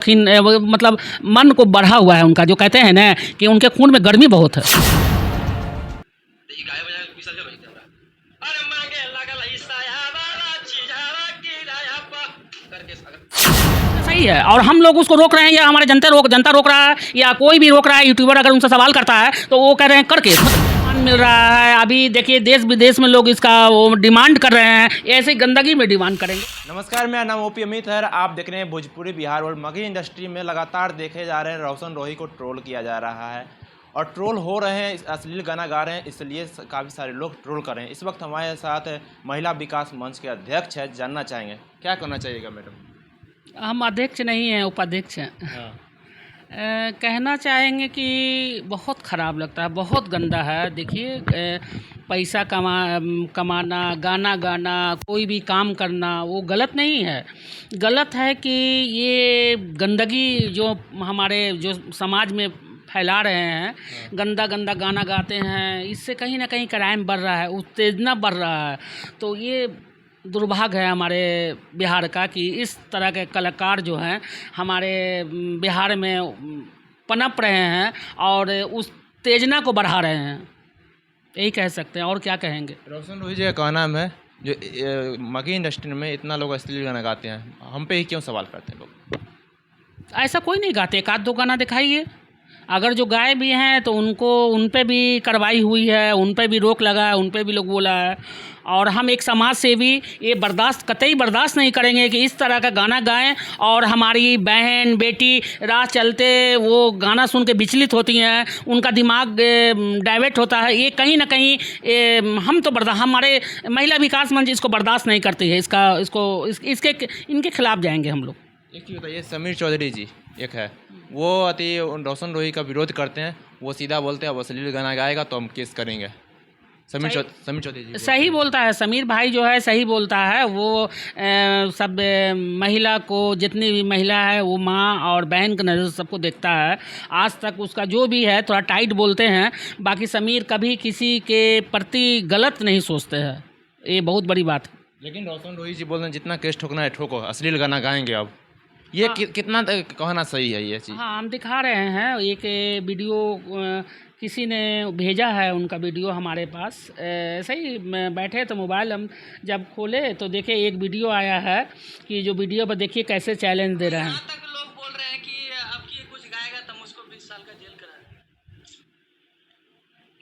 वो मतलब मन को बढ़ा हुआ है उनका, जो कहते हैं ना कि उनके खून में गर्मी बहुत है। सही है, और हम लोग उसको रोक रहे हैं या हमारे जनता रोक रहा है या कोई भी रोक रहा है। यूट्यूबर अगर उनसे सवाल करता है तो वो कह रहे हैं करके मिल रहा है। अभी देखिए देश विदेश में लोग इसका वो डिमांड कर रहे हैं, ऐसे गंदगी में डिमांड करेंगे। नमस्कार, मेरा नाम ओपी अमित है। आप देख रहे हैं भोजपुरी बिहार। और मगही इंडस्ट्री में लगातार देखे जा रहे हैं रोशन रोही को ट्रोल किया जा रहा है और ट्रोल हो रहे हैं, अश्लील गाना गा रहे हैं, इसलिए काफ़ी सारे लोग ट्रोल कर रहे हैं। इस वक्त हमारे साथ महिला विकास मंच के अध्यक्ष है, जानना चाहेंगे क्या करना चाहिएगा मैडम। हम अध्यक्ष नहीं हैं, उपाध्यक्ष हैं। हाँ। कहना चाहेंगे कि बहुत ख़राब लगता है, बहुत गंदा है। देखिए पैसा कमाना, गाना गाना, कोई भी काम करना वो गलत नहीं है। गलत है कि ये गंदगी जो हमारे जो समाज में फैला रहे हैं, गंदा गंदा गाना गाते हैं, इससे कहीं ना कहीं क्राइम बढ़ रहा है, उत्तेजना बढ़ रहा है। तो ये दुर्भाग्य है हमारे बिहार का कि इस तरह के कलाकार जो हैं हमारे बिहार में पनप रहे हैं और उस उत्तेजना को बढ़ा रहे हैं, यही कह सकते हैं। और क्या कहेंगे। रोशन रोही जी का कहना है जो मगही इंडस्ट्री में इतना लोग अश्लील गाना गाते हैं, हम पे ही क्यों सवाल करते हैं लोग। ऐसा कोई नहीं गाते, एक आध दो गाना दिखाइए। अगर जो गाए भी हैं तो उन पे भी कार्रवाई हुई है, उन पे भी रोक लगा है, उन पे भी लोग बोला है। और हम एक समाज सेवी ये कतई बर्दाश्त नहीं करेंगे कि इस तरह का गाना गाएं और हमारी बहन बेटी राह चलते वो गाना सुन के विचलित होती हैं, उनका दिमाग डाइवर्ट होता है। ये कहीं ना कहीं हमारे महिला विकास मंच इसको बर्दाश्त नहीं करती है। इनके खिलाफ जाएंगे हम लोग। एक चीज़ बताइए, समीर चौधरी जी एक है, वो अति रोशन रोही का विरोध करते हैं। वो सीधा बोलते हैं अब अश्लील गाना गाएगा तो हम केस करेंगे। समीर चौधरी जी सही बोलता है। समीर भाई जो है सही बोलता है। वो सब महिला को, जितनी भी महिला है वो माँ और बहन की नज़र से सबको देखता है। आज तक उसका जो भी है थोड़ा टाइट बोलते हैं, बाकी समीर कभी किसी के प्रति गलत नहीं सोचते हैं, ये बहुत बड़ी बात है। लेकिन रोशन रोही जी बोल रहे हैं जितना केस ठोकना है ठोको, अश्लील गाना गाएंगे अब। ये हाँ। कितना कहना सही है ये चीज़। हाँ, हम दिखा रहे हैं। एक वीडियो किसी ने भेजा है, उनका वीडियो हमारे पास। ऐसे ही बैठे तो मोबाइल हम जब खोले तो देखे एक वीडियो आया है कि जो वीडियो पर देखिए कैसे चैलेंज दे रहे हैं। यहाँ तक लोग बोल रहे हैं कि अब की कुछ गाएगा तो मुझको 20 साल का जेल करा है।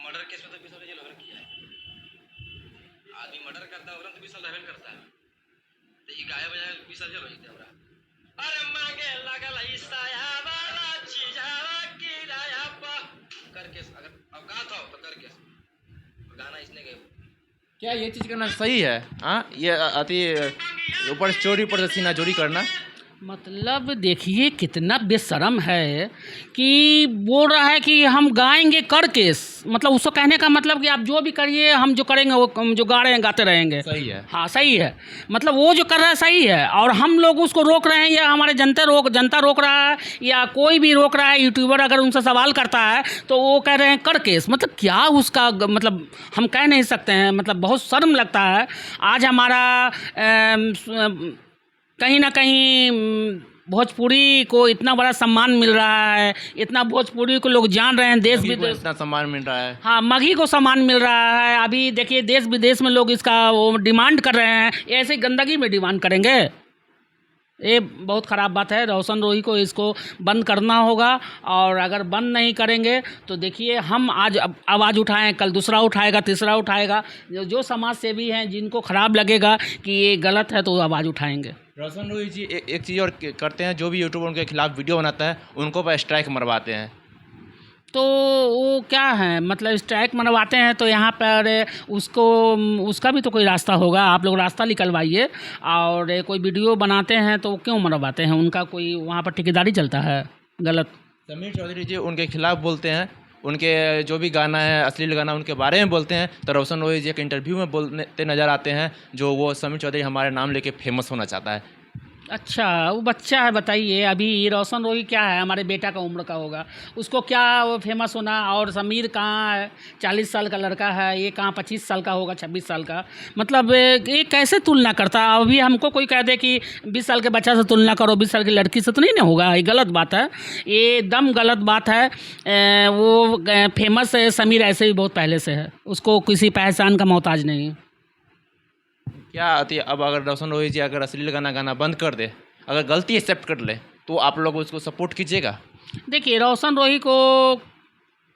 मर्डर केस में तो 20 साल का जेल होगा किया है। आदमी मर्डर करता है तो 20 साल हेवन करता है, तो ये गाया बजाया 20 साल जेल होता है। अरे मांगे लगल ईसाया वाला चीजावा की राया पा करके अगर औकात हो तो करके गाना इसने गए। क्या ये चीज़ करना सही है। हाँ, ये अति ऊपर चोरी ऊपर से सीना चोरी करना। मतलब देखिए कितना बेशरम है कि बोल रहा है कि हम गाएंगे कर केस। मतलब उसको कहने का मतलब कि आप जो भी करिए, हम जो करेंगे वो हम जो गा रहे हैं गाते रहेंगे। सही है। हाँ सही है। मतलब वो जो कर रहा है सही है और हम लोग उसको रोक रहे हैं या हमारे जनता रोक रहा है या कोई भी रोक रहा है। यूट्यूबर अगर उनसे सवाल करता है तो वो कह रहे हैं कर केस। मतलब क्या उसका मतलब हम कह नहीं सकते हैं। मतलब बहुत शर्म लगता है। आज हमारा कहीं ना कहीं भोजपुरी को इतना बड़ा सम्मान मिल रहा है, इतना भोजपुरी को लोग जान रहे हैं, देश विदेश इतना सम्मान मिल रहा है। हाँ, मगही को सम्मान मिल रहा है। अभी देखिए देश विदेश में लोग इसका वो डिमांड कर रहे हैं, ऐसे गंदगी में डिमांड करेंगे। ये बहुत ख़राब बात है। रोशन रोही को इसको बंद करना होगा और अगर बंद नहीं करेंगे तो देखिए हम आज आवाज़ उठाएं, कल दूसरा उठाएगा, तीसरा उठाएगा। जो समाज सेवी हैं जिनको ख़राब लगेगा कि ये गलत है तो आवाज़ उठाएंगे। रोशन रोही जी एक चीज़ और करते हैं, जो भी यूट्यूबर उनके खिलाफ वीडियो बनाता है उनको पर स्ट्राइक मरवाते हैं। तो वो क्या है, मतलब स्ट्राइक मरवाते हैं तो यहाँ पर उसका भी तो कोई रास्ता होगा। आप लोग रास्ता निकलवाइए। और कोई वीडियो बनाते हैं तो क्यों मरवाते हैं, उनका कोई वहाँ पर ठेकेदारी चलता है गलत। समीर चौधरी जी उनके खिलाफ बोलते हैं, उनके जो भी गाना है अश्लील गाना उनके बारे में बोलते हैं। तो रोशन रोही जी एक इंटरव्यू में बोलते नज़र आते हैं जो वो समीर चौधरी हमारे नाम लेके फेमस होना चाहता है। अच्छा, वो बच्चा है, बताइए। अभी रोशन रोही क्या है, हमारे बेटा का उम्र का होगा, उसको क्या वो फेमस होना। और समीर कहाँ है, 40 साल का लड़का है, ये कहाँ 25 साल का होगा, 26 साल का। मतलब ये कैसे तुलना करता। अभी हमको कोई कह दे कि 20 साल के बच्चा से तुलना करो 20 साल की लड़की से, तो नहीं ना होगा। ये गलत बात है, ये एकदम गलत बात है। वो फेमस है, समीर ऐसे ही बहुत पहले से है, उसको किसी पहचान का मोहताज नहीं है। क्या आती है अब अगर रोशन रोही जी अगर अश्लील गाना गाना बंद कर दे, अगर गलती एक्सेप्ट कर ले, तो आप लोग उसको सपोर्ट कीजिएगा? देखिए, रोशन रोही को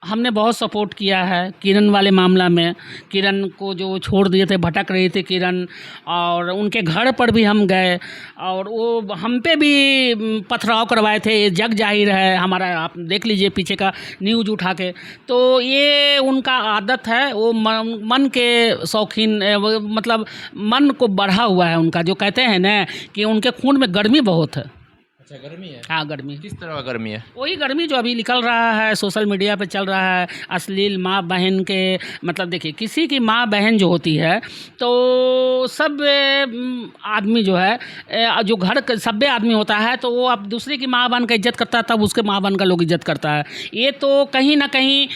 हमने बहुत सपोर्ट किया है किरण वाले मामला में। किरण को जो छोड़ दिए थे, भटक रही थी किरण, और उनके घर पर भी हम गए, और वो हम पे भी पथराव करवाए थे, ये जग जाहिर है हमारा, आप देख लीजिए पीछे का न्यूज़ उठा के। तो ये उनका आदत है, वो मन के शौकीन, मतलब मन को बढ़ा हुआ है उनका, जो कहते हैं ना कि उनके खून में गर्मी बहुत है। अच्छा, गर्मी है? हाँ, गर्मी। किस तरह का गर्मी है? वही गर्मी जो अभी निकल रहा है, सोशल मीडिया पे चल रहा है, अश्लील माँ बहन के। मतलब देखिए, किसी की माँ बहन जो होती है, तो सब आदमी जो है, जो घर का सभ्य आदमी होता है, तो वो अब दूसरे की माँ बहन का इज्जत करता है, तब उसके माँ बहन का लोग इज्जत करता है। ये तो कहीं ना कहीं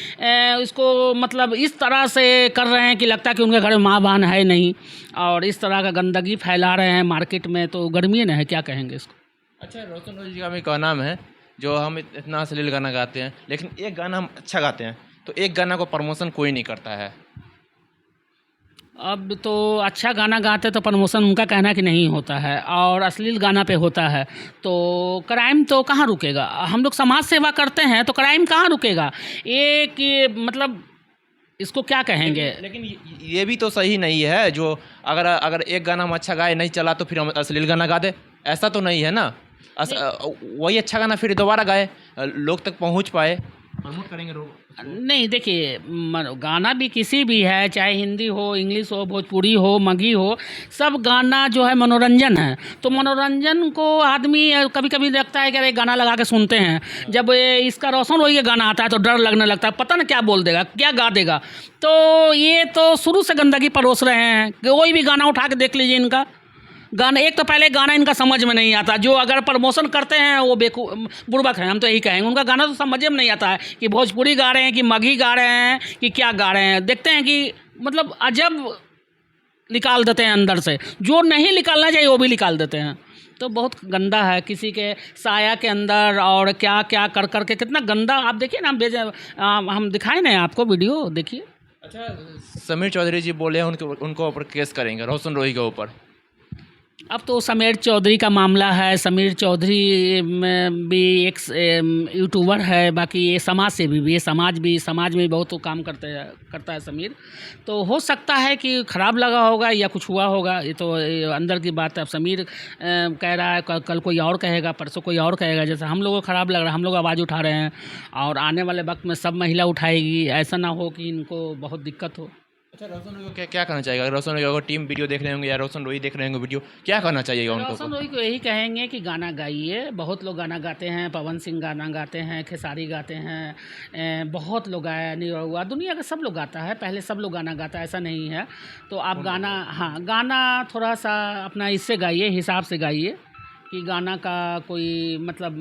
इसको मतलब इस तरह से कर रहे हैं कि लगता है कि उनके घर में माँ बहन है नहीं, और इस तरह का गंदगी फैला रहे हैं मार्केट में। तो गर्मी ना है, क्या कहेंगे इसको। अच्छा, रोशन रोही जी का भी का नाम है, जो हम इतना अश्लील गाना गाते हैं, लेकिन एक गाना हम अच्छा गाते हैं, तो एक गाना को प्रमोशन कोई नहीं करता है। अब तो अच्छा गाना गाते तो प्रमोशन उनका कहना कि नहीं होता है, और अश्लील गाना पे होता है, तो क्राइम तो कहाँ रुकेगा। हम लोग समाज सेवा करते हैं, तो क्राइम कहाँ रुकेगा। एक ये मतलब इसको क्या कहेंगे। लेकिन ये भी तो सही नहीं है, जो अगर अगर एक गाना हम अच्छा गाए, नहीं चला तो फिर हम अश्लील गाना गा दे, ऐसा तो नहीं है ना। वही अच्छा गाना फिर दोबारा गाए, लोग तक पहुंच पाए, प्रमोट करेंगे लोग। नहीं, देखिए, गाना भी किसी भी है, चाहे हिंदी हो, इंग्लिश हो, भोजपुरी हो, मगही हो, सब गाना जो है मनोरंजन है। तो मनोरंजन को आदमी कभी कभी लगता है कि अरे गाना लगा के सुनते हैं। जब इसका रोशन रोही का गाना आता है तो डर लगने लगता है, पता ना क्या बोल देगा, क्या गा देगा। तो ये तो शुरू से गंदगी परोस रहे हैं। कोई भी गाना उठा के देख लीजिए इनका गाना। एक तो पहले गाना इनका समझ में नहीं आता, जो अगर प्रमोशन करते हैं वो बुड़बक हैं, हम तो यही कहेंगे। उनका गाना तो समझ में नहीं आता है कि भोजपुरी गा रहे हैं कि मगही गा रहे हैं कि क्या गा रहे हैं। देखते हैं कि मतलब अजब निकाल देते हैं अंदर से, जो नहीं निकालना चाहिए वो भी निकाल देते हैं। तो बहुत गंदा है, किसी के साया के अंदर और क्या क्या कर कर के कितना गंदा। आप देखिए ना, हम दिखाए ना आपको वीडियो, देखिए। अच्छा, समीर चौधरी जी बोले हैं उनको ऊपर केस करेंगे, रोशन रोही के ऊपर। अब तो समीर चौधरी का मामला है। समीर चौधरी भी एक यूट्यूबर है, बाकी ये समाज से भी ये समाज में बहुत काम करता है समीर। तो हो सकता है कि ख़राब लगा होगा या कुछ हुआ होगा, ये तो अंदर की बात है। अब समीर कह रहा है, कल कोई और कहेगा, परसों कोई और कहेगा। जैसे हम लोगों को ख़राब लग रहा है, हम लोग आवाज़ उठा रहे हैं, और आने वाले वक्त में सब महिला उठाएगी। ऐसा ना हो कि इनको बहुत दिक्कत हो। अच्छा, रोशन रोही को क्या करना चाहिए? अगर रोशन रोही अगर टीम वीडियो देख रहे होंगे या रोशन रोही देख रहे होंगे वीडियो, क्या करना चाहिए उनको? रोशन रोही को यही कहेंगे कि गाना गाइए। बहुत लोग गाना गाते हैं, पवन सिंह गाना गाते हैं, खेसारी गाते हैं, बहुत लोग गाया नहीं हुआ, दुनिया का सब लोग गाता है, पहले सब लोग गाना गाता है, ऐसा नहीं है। तो आप गाना, हाँ, गाना थोड़ा सा अपना इससे गाइए, हिसाब से गाइए, कि गाना का कोई मतलब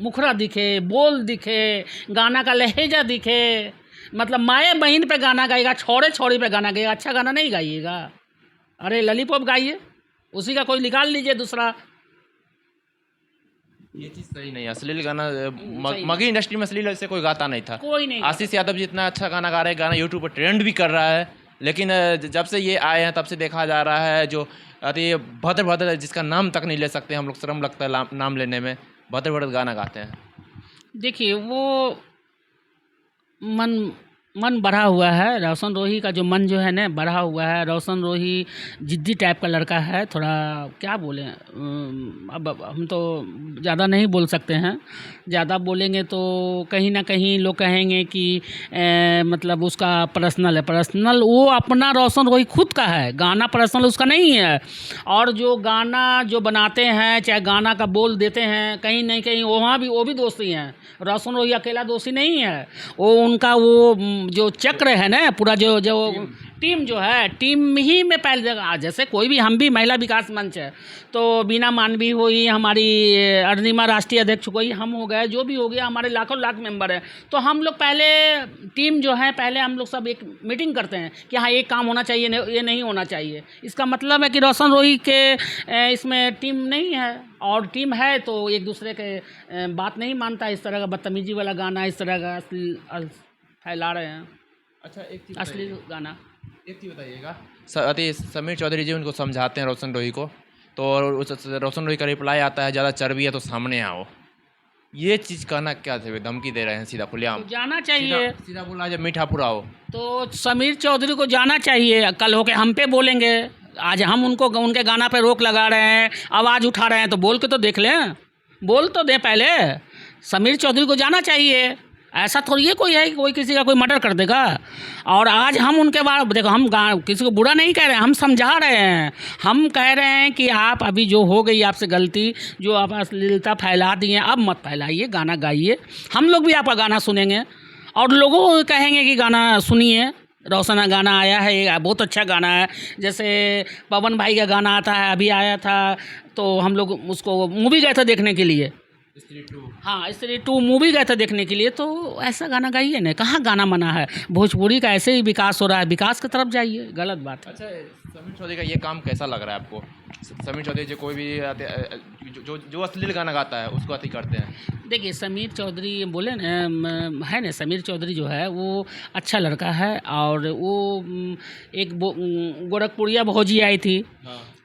मुखरा दिखे, बोल दिखे, गाना का लहजा दिखे। मतलब माए बहन पे गाना गाएगा, छोड़े छोड़ी पे गाना गाएगा, अच्छा गाना नहीं गाइएगा। अरे ललीपॉप गाइए, उसी का कोई निकाल लीजिए दूसरा। ये चीज़ सही नहीं है, अश्लील गाना मगही इंडस्ट्री में अश्लील ऐसे कोई गाता नहीं था। कोई नहीं। आशीष यादव जी इतना अच्छा गाना गा रहे हैं, गाना यूट्यूब पर ट्रेंड भी कर रहा है, लेकिन जब से ये आए हैं तब से देखा जा रहा है, जो अति भद्र भद्र, जिसका नाम तक नहीं ले सकते हम लोग, शर्म लगता है नाम लेने में, भद्र भद्र गाना गाते हैं। देखिए, वो मन बढ़ा हुआ है। रोशन रोही का जो मन जो है ना, बढ़ा हुआ है। रोशन रोही जिद्दी टाइप का लड़का है, थोड़ा क्या बोलें। अब हम तो ज़्यादा नहीं बोल सकते हैं, ज़्यादा बोलेंगे तो कहीं ना कहीं लोग कहेंगे कि मतलब उसका पर्सनल है। पर्सनल वो अपना रोशन रोही खुद का है, गाना पर्सनल उसका नहीं है। और जो गाना जो बनाते हैं, चाहे गाना का बोल देते हैं, कहीं नहीं कहीं वहाँ भी वो भी दोषी हैं। रोशन रोही अकेला दोषी नहीं है, वो उनका वो जो चक्र है ना पूरा जो जो टीम जो है टीम ही में पहले जगह जैसे कोई भी हम भी महिला विकास मंच है तो बीना मानवी हुई हमारी अरुणिमा राष्ट्रीय अध्यक्ष कोई हम हो गए जो भी हो गया हमारे लाखों लाख मेंबर हैं तो हम लोग पहले टीम जो है पहले हम लोग सब एक मीटिंग करते हैं कि हाँ ये काम होना चाहिए ये नहीं होना चाहिए। इसका मतलब है कि रोशन रोही के इसमें टीम नहीं है और टीम है तो एक दूसरे के बात नहीं मानता। इस तरह का बदतमीजी वाला गाना इस तरह का फैला रहे हैं। अच्छा एक चीज़ असली गाना एक चीज़ बताइएगा, अति समीर चौधरी जी उनको समझाते हैं रोशन रोही को तो रोशन रोही का रिप्लाई आता है ज़्यादा चर्बी है तो सामने आओ। ये चीज़ कहना क्या थे, धमकी दे रहे हैं सीधा खुलेआम। तो जाना चाहिए सीधा बोला जब मीठापुर आओ तो समीर चौधरी को जाना चाहिए। कल होके हम पे बोलेंगे, आज हम उनको उनके गाना पे रोक लगा रहे हैं आवाज़ उठा रहे हैं तो बोल के तो देख लें, बोल तो दें पहले। समीर चौधरी को जाना चाहिए। ऐसा थोड़ी है कोई है कि कोई किसी का कोई मर्डर कर देगा। और आज हम उनके बारे देखो हम किसी को बुरा नहीं कह रहे हैं, हम समझा रहे हैं। हम कह रहे हैं कि आप अभी जो हो गई आपसे गलती जो आप अश्लीलता फैला दिए अब मत फैलाइए, गाना गाइए। हम लोग भी आपका गाना सुनेंगे और लोगों को कहेंगे कि गाना सुनिए। रोशन गाना आया है, ये बहुत अच्छा गाना है। जैसे पवन भाई का गाना आता है अभी आया था तो हम लोग उसको मूवी गए थे देखने के लिए। हाँ स्त्री 2 मूवी गए थे देखने के लिए। तो ऐसा गाना गाइए ना, कहाँ गाना मना है। भोजपुरी का ऐसे ही विकास हो रहा है, विकास की तरफ जाइए, गलत बात है। अच्छा समीर चौधरी का ये काम कैसा लग रहा है आपको? समीर चौधरी जो कोई भी जो अश्लील गाना गाता है उसको अति करते हैं। देखिए समीर चौधरी बोले ना है ना, समीर चौधरी जो है वो अच्छा लड़का है और वो एक गोरखपुरिया भौजी आई थी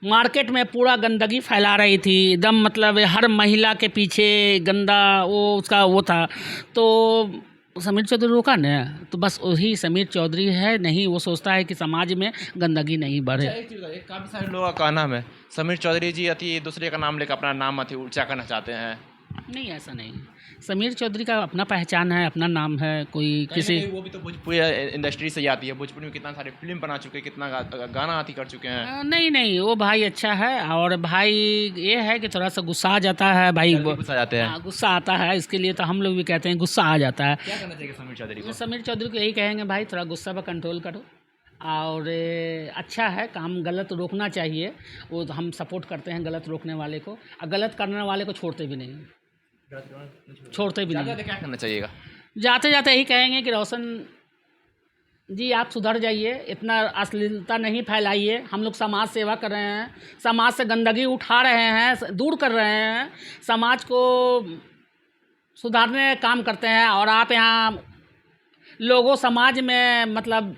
मार्केट में पूरा गंदगी फैला रही थी एकदम, मतलब हर महिला के पीछे गंदा वो उसका वो था। तो समीर चौधरी रोका ना तो बस वही समीर चौधरी है नहीं, वो सोचता है कि समाज में गंदगी नहीं बढ़े। एक काफ़ी सारे लोगों का कहना है समीर चौधरी जी अति दूसरे का नाम लेकर अपना नाम अति ऊंचा करना चाहते हैं। नहीं ऐसा नहीं, समीर चौधरी का अपना पहचान है, अपना नाम है। कोई किसी वो भी तो भोजपुरी इंडस्ट्री से आती है, भोजपुरी में कितना सारे फिल्म बना चुके हैं, कितना गाना आती कर चुके हैं। नहीं नहीं वो भाई अच्छा है और भाई ये है कि थोड़ा सा गुस्सा आ जाता है भाई, गुस्सा जाते हैं। गुस्सा आता है, इसके लिए तो हम लोग भी कहते हैं गुस्सा आ जाता है। क्या करना चाहिए समीर चौधरी को? समीर चौधरी को यही कहेंगे भाई थोड़ा गुस्सा पर कंट्रोल करो और अच्छा है काम गलत रोकना चाहिए। वो हम सपोर्ट करते हैं गलत रोकने वाले को और गलत करने वाले को छोड़ते भी नहीं, छोड़ते भी नहीं। क्या करना चाहिएगा? जाते जाते यही कहेंगे कि रोशन जी आप सुधर जाइए, इतना अश्लीलता नहीं फैलाइए। हम लोग समाज सेवा कर रहे हैं, समाज से गंदगी उठा रहे हैं, दूर कर रहे हैं, समाज को सुधारने का काम करते हैं। और आप यहाँ लोगों समाज में मतलब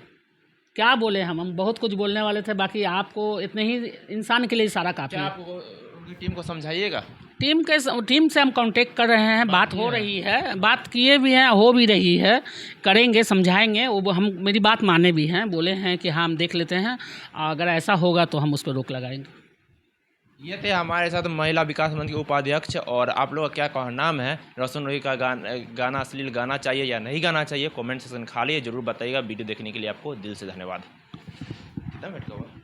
क्या बोले, हम बहुत कुछ बोलने वाले थे, बाकी आपको इतने ही इंसान के लिए सारा काफ़ी है। आप उनकी टीम को समझाइएगा। टीम से हम कांटेक्ट कर रहे हैं, बात हो रही है, बात किए भी हैं, हो भी रही है, करेंगे, समझाएंगे। वो हम मेरी बात माने भी हैं, बोले हैं कि हाँ हम देख लेते हैं, अगर ऐसा होगा तो हम उस पर रोक लगाएंगे। ये थे हमारे साथ महिला विकास मंच के उपाध्यक्ष। और आप लोग का क्या कहना है, रोशन रोही का गाना अश्लील गाना चाहिए या नहीं गाना चाहिए? कमेंट सेक्शन खाली है, जरूर बताइएगा। वीडियो देखने के लिए आपको दिल से धन्यवाद। कितना मिनट का हुआ?